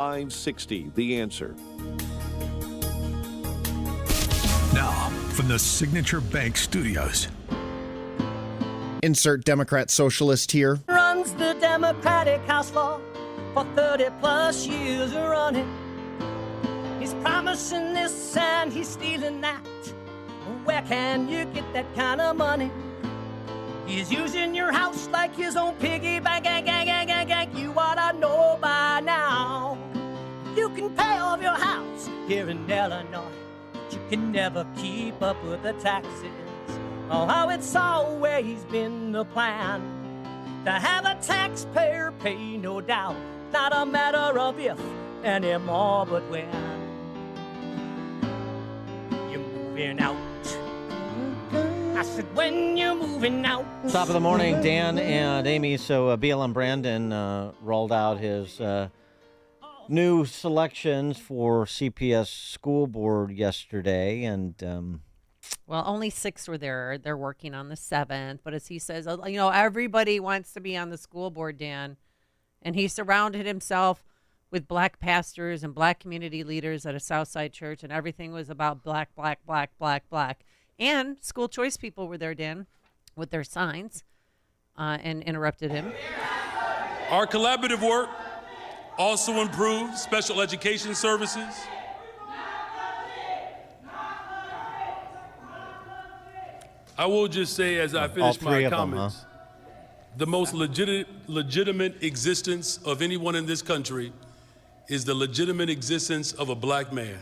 560, The Answer. Now, from the Signature Bank Studios. Insert Democrat socialist here. Runs the Democratic House floor for 30 plus years running. He's promising this and he's stealing that. Where can you get that kind of money? He's using your house like his own piggy bank. You ought to know by now. You can pay off your house here in Illinois, but you can never keep up with the taxes. Oh, how it's always been the plan to have a taxpayer pay, no doubt. Not a matter of if anymore, but when you're moving out. I said, when you're moving out. Top of the morning, Dan and Amy. So BLM Brandon rolled out his new selections for CPS school board yesterday, and well, only 6 were there. They're working on the 7th, but as he says, everybody wants to be on the school board, Dan, and he surrounded himself with black pastors and black community leaders at a Southside church, and everything was about black, black, black, black, black. And school choice people were there, Dan, with their signs, and interrupted him. Our collaborative work also improves special education services. I will just say, as I finish my comments, the most legitimate existence of anyone in this country is the legitimate existence of a black man.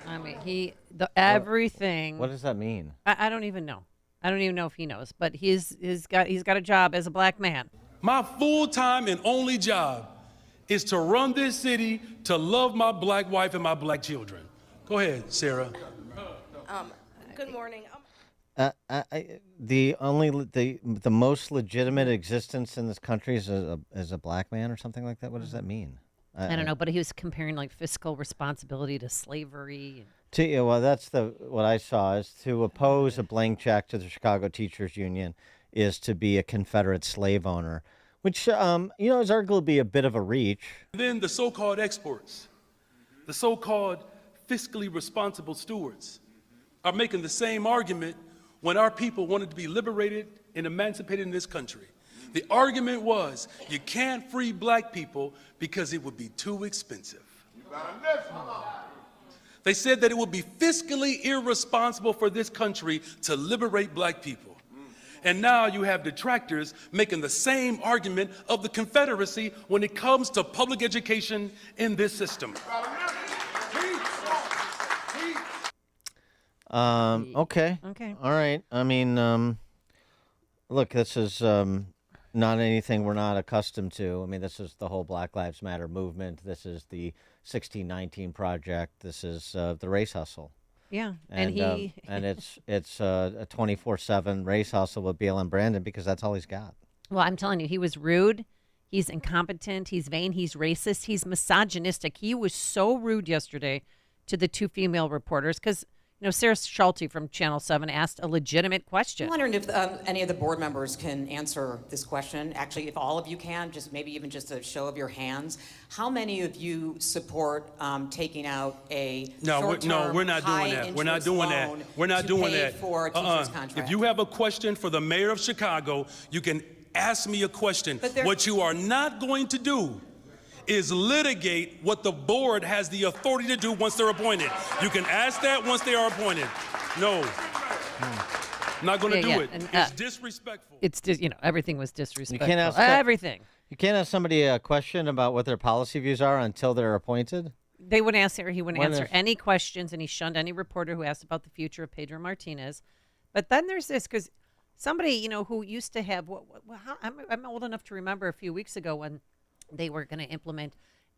I mean, everything. what does that mean? I don't even know. I don't even know if he knows, but he's got a job as a black man. My full-time and only job is to run this city, to love my black wife and my black children. Go ahead, Sarah. Good morning. The most legitimate existence in this country is as a black man or something like that. What does that mean? I don't know, but he was comparing like fiscal responsibility to slavery. Well, that's what I saw is to oppose a blank check to the Chicago Teachers Union is to be a Confederate slave owner, which is arguably a bit of a reach. Then the so-called exports, the so-called fiscally responsible stewards, are making the same argument when our people wanted to be liberated and emancipated in this country. The argument was, you can't free black people because it would be too expensive. They said that it would be fiscally irresponsible for this country to liberate black people. And now you have detractors making the same argument of the Confederacy when it comes to public education in this system. Okay. All right. I mean, look, this is not anything we're not accustomed to. I mean, this is the whole Black Lives Matter movement. This is the 1619 Project. This is the race hustle. Yeah, and it's a 24/7 race hustle with BLM Brandon because that's all he's got. Well, I'm telling you, he was rude. He's incompetent. He's vain. He's racist. He's misogynistic. He was so rude yesterday to the 2 female reporters because, Sarah Schulte from Channel 7 asked a legitimate question. I'm wondering if any of the board members can answer this question. Actually, if all of you can, maybe even just a show of your hands. How many of you support taking out a short-term, we're not doing that. We're not doing that. We're not doing that. For a teacher's contract? If you have a question for the mayor of Chicago, you can ask me a question. What you are not going to do is litigate what the board has the authority to do once they're appointed. You can ask that once they are appointed. No. I'm not going to do it. And, it's disrespectful. It's everything was disrespectful. You can't ask everything. You can't ask somebody a question about what their policy views are until they're appointed? They wouldn't answer. He wouldn't answer any questions, and he shunned any reporter who asked about the future of Pedro Martinez. But then there's this, because somebody, who used to have, I'm old enough to remember a few weeks ago when they were going to implement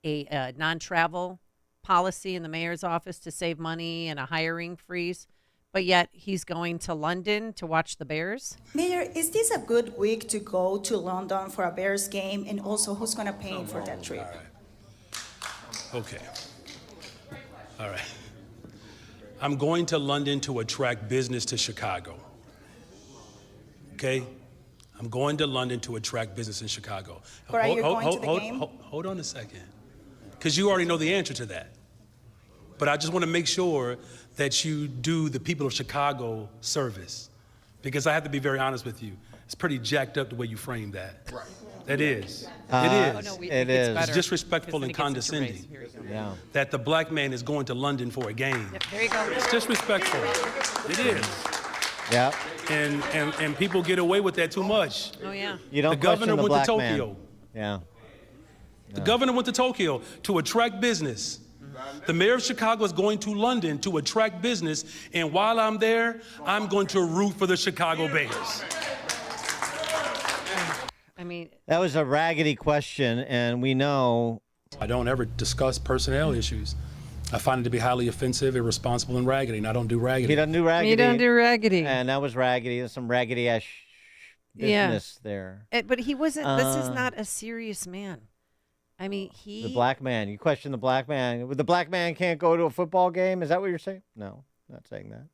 a non-travel policy in the mayor's office to save money and a hiring freeze. But yet he's going to London to watch the Bears. Mayor, is this a good week to go to London for a Bears game? And also, who's going to pay for that trip? All right. Okay. All right. I'm going to London to attract business to Chicago. Okay? I'm going to London to attract business in Chicago. But are you going to the game? Hold on a second, because you already know the answer to that. But I just want to make sure that you do the people of Chicago service, because I have to be very honest with you. It's pretty jacked up the way you frame that. Right. It is. It is. It's disrespectful and condescending. Yeah. That the black man is going to London for a game. Yep, there you go. It's disrespectful. It is. Yeah. And people get away with that too much. Oh, yeah. You don't The governor question the went to black Tokyo. man. Yeah. The governor went to Tokyo to attract business. The mayor of Chicago is going to London to attract business, and while I'm there, I'm going to root for the Chicago Bears. I mean, that was a raggedy question, and we know. I don't ever discuss personnel issues. I find it to be highly offensive, irresponsible, and raggedy, and I don't do raggedy. He doesn't do raggedy. you don't do raggedy. And that was raggedy. There's some raggedy-ass business there. But he wasn't. This is not a serious man. I mean, The black man. You question the black man. The black man can't go to a football game? Is that what you're saying? No, not saying that.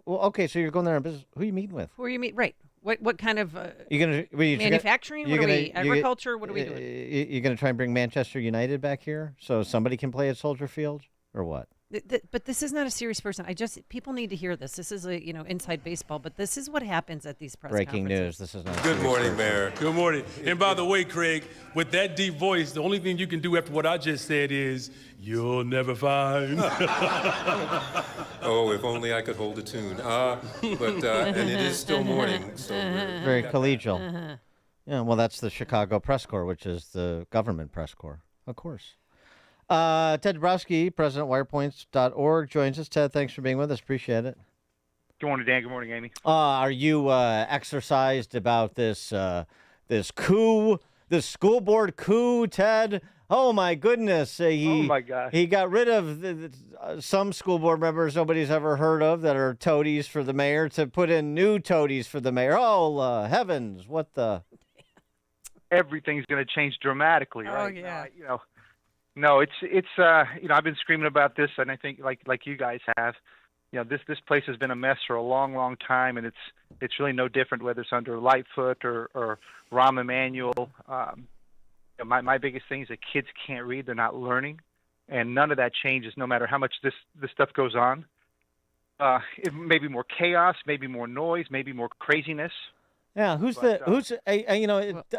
Okay, so you're going there on business. Who are you meeting with? Who are you meeting? Right. What kind of manufacturing? What are we? Agriculture? What are we doing? You're going to try and bring Manchester United back here so somebody can play at Soldier Field, or what? But this is not a serious person. People need to hear this. This is a inside baseball, but this is what happens at these press Breaking conferences. news. This is not. Good morning, Mayor. Good morning. And by the way, Craig, with that deep voice, the only thing you can do after what I just said is, "You'll never find." Oh, if only I could hold a tune. And it is still morning, so very collegial. Yeah, well, that's the Chicago Press Corps, which is the government press corps, of course. Ted Dabrowski, president of Wirepoints.org, joins us. Ted, thanks for being with us. Appreciate it. Good morning, Dan. Good morning, Amy. Are you exercised about this coup, this school board coup, Ted? Oh, my goodness. Oh, my gosh. He got rid of some school board members nobody's ever heard of that are toadies for the mayor to put in new toadies for the mayor. Oh, heavens. What the? Everything's going to change dramatically, right? Oh, yeah. No, it's I've been screaming about this, and I think like you guys have, this place has been a mess for a long, long time, and it's really no different whether it's under Lightfoot or Rahm Emanuel. My biggest thing is that kids can't read; they're not learning, and none of that changes no matter how much this stuff goes on. It may be more chaos, maybe more noise, maybe more craziness. Yeah,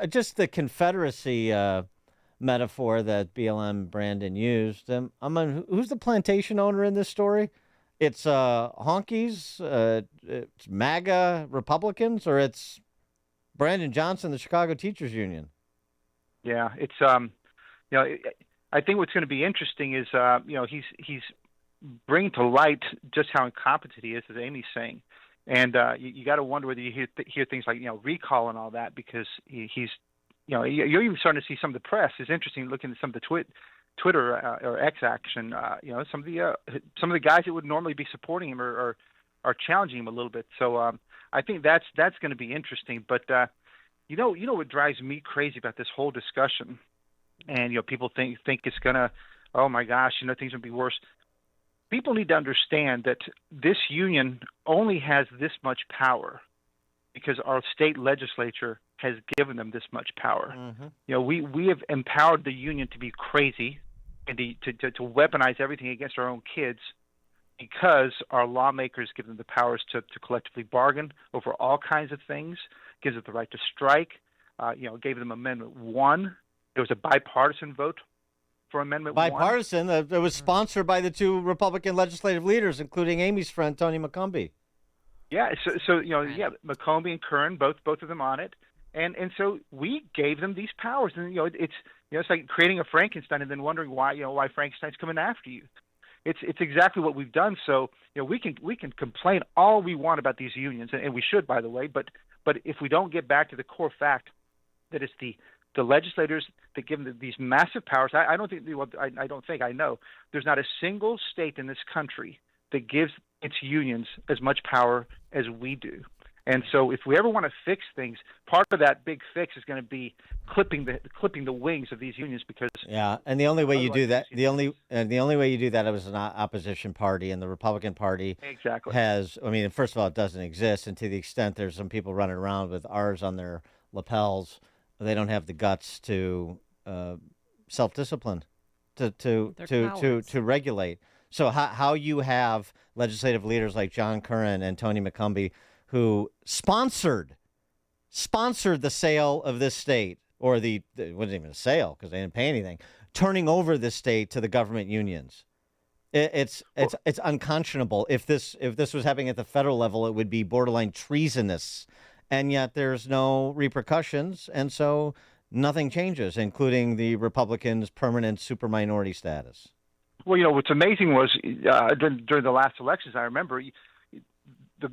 just the Confederacy metaphor that BLM Brandon used. Who's the plantation owner in this story? It's honkies, it's MAGA Republicans, or it's Brandon Johnson, the Chicago Teachers Union? Yeah, it's I think what's going to be interesting is he's bringing to light just how incompetent he is, as Amy's saying, and you got to wonder whether you hear things like recall and all that, because he's you're even starting to see some of the press. It's interesting looking at some of the Twitter or X action. Some of the guys that would normally be supporting him are challenging him a little bit. So I think that's going to be interesting. But what drives me crazy about this whole discussion, and people think it's gonna, oh my gosh, things will be worse. People need to understand that this union only has this much power because our state legislature has given them this much power. Mm-hmm. We have empowered the union to be crazy and to weaponize everything against our own kids because our lawmakers give them the powers to collectively bargain over all kinds of things, gives it the right to strike, gave them Amendment 1. There was a bipartisan vote for Amendment 1. Bipartisan? It was sponsored by the two Republican legislative leaders, including Amy's friend, Tony McCombie. Yeah, so McCombie and Curran, both of them on it. And so we gave them these powers, and it's like creating a Frankenstein and then wondering why Frankenstein's coming after you. It's exactly what we've done. So we can complain all we want about these unions, and we should, by the way. But if we don't get back to the core fact that it's the legislators that give them these massive powers, I know there's not a single state in this country that gives its unions as much power as we do. And so if we ever want to fix things, part of that big fix is going to be clipping the wings of these unions because and the only way you do that, the only way you do that is an opposition party, and the Republican Party has. I mean, first of all, it doesn't exist, and to the extent there's some people running around with R's on their lapels, they don't have the guts to self-discipline, to regulate. So how you have legislative leaders like John Curran and Tony McCumbee who sponsored the sale of this state, or it wasn't even a sale because they didn't pay anything, turning over this state to the government unions. It's unconscionable. If this was happening at the federal level, it would be borderline treasonous, and yet there's no repercussions, and so nothing changes, including the Republicans' permanent super minority status. Well, what's amazing was during the last elections, I remember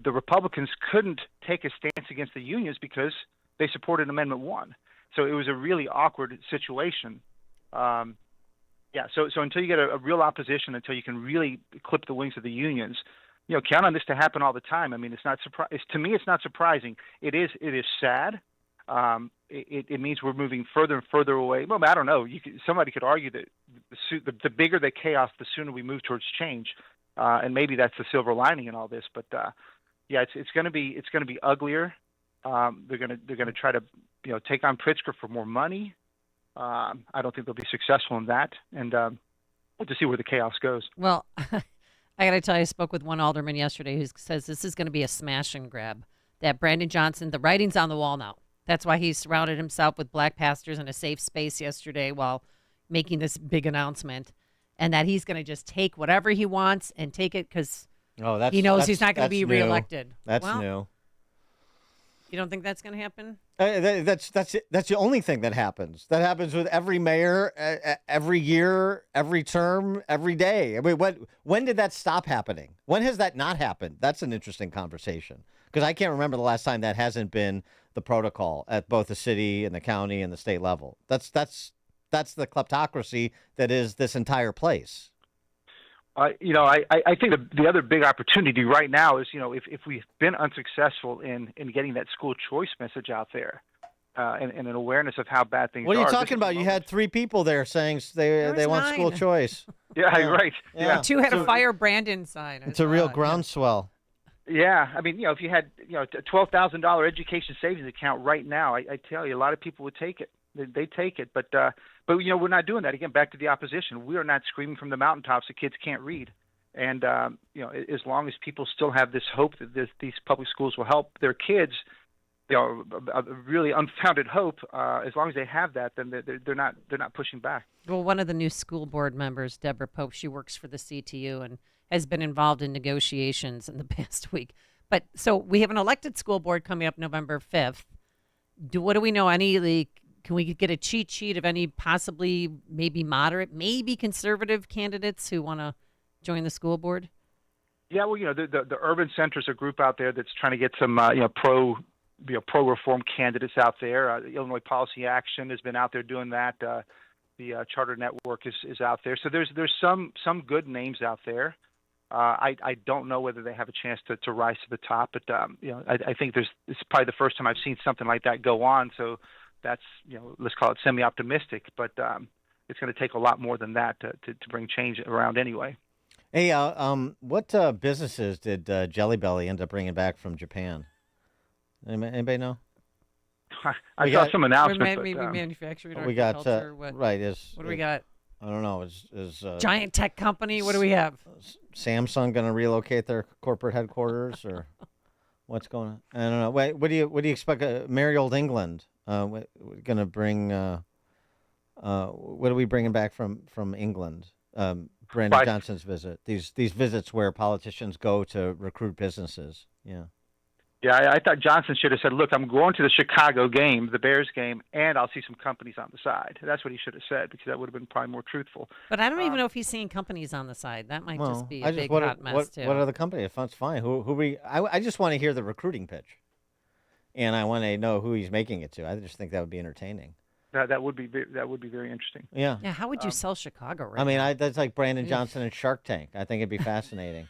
the Republicans couldn't take a stance against the unions because they supported Amendment 1. So it was a really awkward situation. So until you get a real opposition, until you can really clip the wings of the unions, count on this to happen all the time. I mean, to me, it's not surprising. It is sad. It means we're moving further and further away. Well, I don't know. Somebody could argue that the bigger the chaos, the sooner we move towards change, and maybe that's the silver lining in all this. But it's going to be uglier. They're going to try to take on Pritzker for more money. I don't think they'll be successful in that, and we'll just see where the chaos goes. Well, I got to tell you, I spoke with one alderman yesterday who says this is going to be a smash and grab. That Brandon Johnson, the writing's on the wall now. That's why he surrounded himself with black pastors in a safe space yesterday while making this big announcement, and that he's going to just take whatever he wants and take it because he knows he's not going to be reelected. That's new. You don't think that's going to happen? That's the only thing that happens. That happens with every mayor, every year, every term, every day. I mean, when did that stop happening? When has that not happened? That's an interesting conversation because I can't remember the last time that hasn't been the protocol at both the city and the county and the state level. That's the kleptocracy that is this entire place. I think the other big opportunity right now is, if we've been unsuccessful in getting that school choice message out there and an awareness of how bad things are. What are you talking about? You had 3 people there saying they want 9. School choice. Yeah, right. Yeah. 2 had a fire Brandon sign. It's a real groundswell. Yeah, I mean, if you had a $12,000 education savings account right now, I tell you, a lot of people would take it. They take it, but we're not doing that. Again, back to the opposition, we are not screaming from the mountaintops that kids can't read, and as long as people still have this hope that these public schools will help their kids, a really unfounded hope. As long as they have that, then they're not pushing back. Well, one of the new school board members, Deborah Pope, she works for the CTU and has been involved in negotiations in the past week. But so we have an elected school board coming up November 5th. What do we know? Can we get a cheat sheet of any possibly maybe moderate, maybe conservative candidates who want to join the school board? Yeah, well, the Urban Center is a group out there that's trying to get some pro reform candidates out there. Illinois Policy Action has been out there doing that. The Charter Network is out there. So there's some good names out there. I don't know whether they have a chance to rise to the top, but I think it's probably the first time I've seen something like that go on. So that's let's call it semi-optimistic, but it's going to take a lot more than that to bring change around anyway. Hey, what businesses did Jelly Belly end up bringing back from Japan? Anybody know? I saw some announcements. Maybe manufacturing. We got what do we got? I don't know. Is giant tech company? What do we have? Samsung going to relocate their corporate headquarters, or what's going on? I don't know. Wait, what do you expect? Merry old England. Going to bring. What are we bringing back from England? Brandon Johnson's visit. These visits where politicians go to recruit businesses. Yeah. Yeah, I thought Johnson should have said, look, I'm going to the Chicago game, the Bears game, and I'll see some companies on the side. That's what he should have said, because that would have been probably more truthful. But I don't even know if he's seeing companies on the side. That might just be a big hot mess, too. What are the companies? That's fine. I just want to hear the recruiting pitch, and I want to know who he's making it to. I just think that would be entertaining. That would be very interesting. Yeah. Yeah. How would you sell Chicago right now? I mean, now? that's like Brandon Johnson and Shark Tank. I think it'd be fascinating.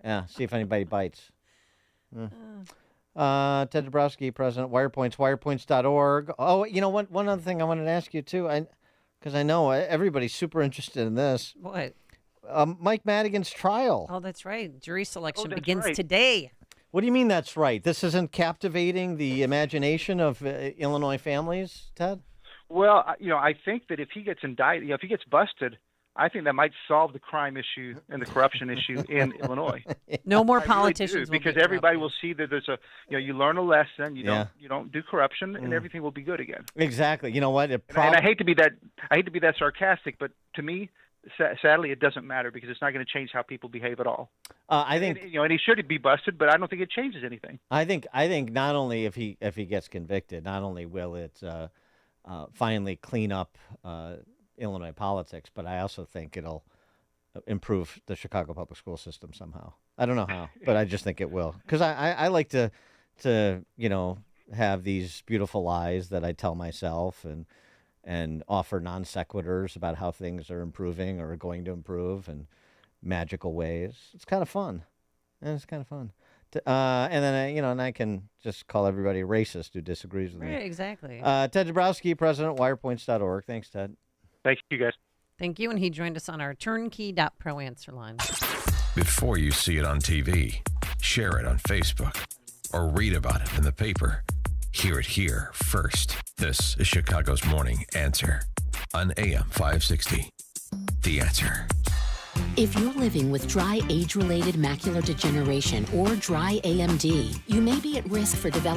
Yeah. See if anybody bites. Ted Dabrowski, President, Wirepoints, wirepoints.org. Oh, you know, one other thing I wanted to ask you, too, because I know everybody's super interested in this. What? Mike Madigan's trial. Oh, that's right. Jury selection begins today. What do you mean that's right? This isn't captivating the imagination of Illinois families, Ted? Well, I think that if he gets indicted, if he gets busted, I think that might solve the crime issue and the corruption issue in Illinois. No more politicians, because everybody will see that there's you learn a lesson. You don't do corruption, and everything will be good again. Exactly. You know what? And I hate to be that sarcastic, but to me, sadly, it doesn't matter because it's not going to change how people behave at all. I think and he should be busted, but I don't think it changes anything. I think not only if he gets convicted, not only will it finally clean up Illinois politics, but I also think it'll improve the Chicago public school system somehow. I don't know how, but I just think it will. Because I like to have these beautiful lies that I tell myself and offer non sequiturs about how things are improving or are going to improve in magical ways. It's kind of fun. And then I can just call everybody a racist who disagrees with me. Right, exactly. Ted Dabrowski, President, wirepoints.org. Thanks, Ted. Thank you, guys. Thank you, and he joined us on our turnkey.pro answer line. Before you see it on TV, share it on Facebook, or read about it in the paper. Hear it here first. This is Chicago's Morning Answer on AM 560. The Answer. If you're living with dry age-related macular degeneration or dry AMD, you may be at risk for developing